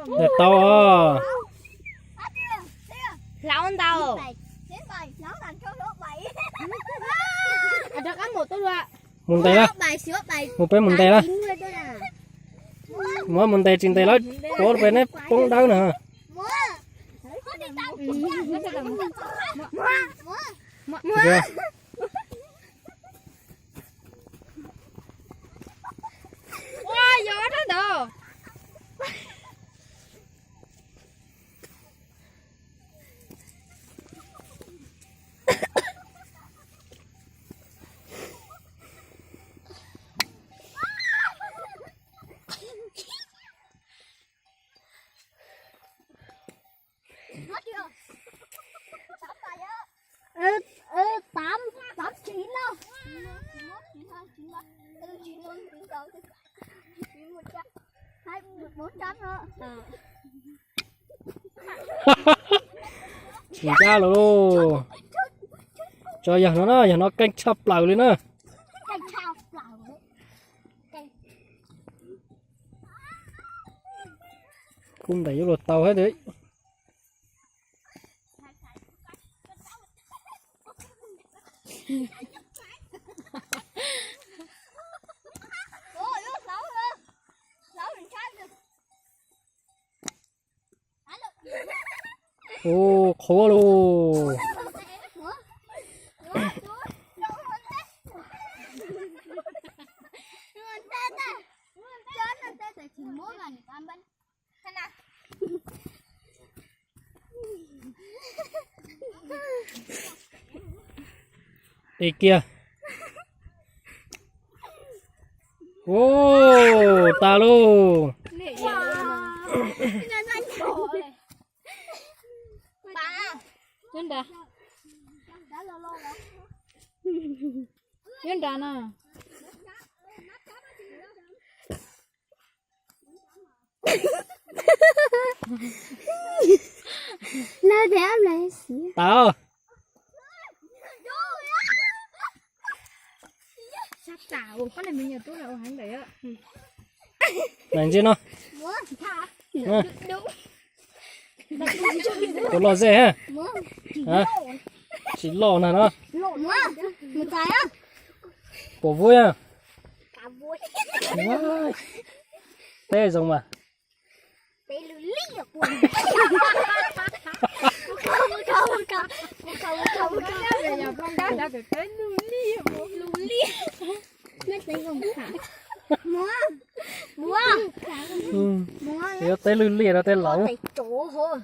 để tao à lão ăn tao ăn một tôi rồi muốn tay đó một bé muốn tay đó mỗi muốn tay trên tay đó có bên đấy bóng đau nè chưa wow gió đó đồ tám chín đâu hai 400 nữa chỉ ra rồi cho giờ nó canh chập lại lên nữa không đẩy vô tàu hết đấy ô khó luôn đi kia ô ta luôn nhân đà nhân đà nè Nó để lại xí. tao sắp tảo con này mình nhờ tôi là hắn đấy ạ làm chứ nó đúng tôi lo dễ ha hả chỉ lo này nó Lộn quá. Một cái á. cổ vui à Cả vui. wow. Tê giống mà Tê lư lì ở quần. Không. về nhà con đã được tới luli Nó tính gồm cả. Mua. ừ. Tê lư lìa ra tê lẩu Tê chỗ thôi.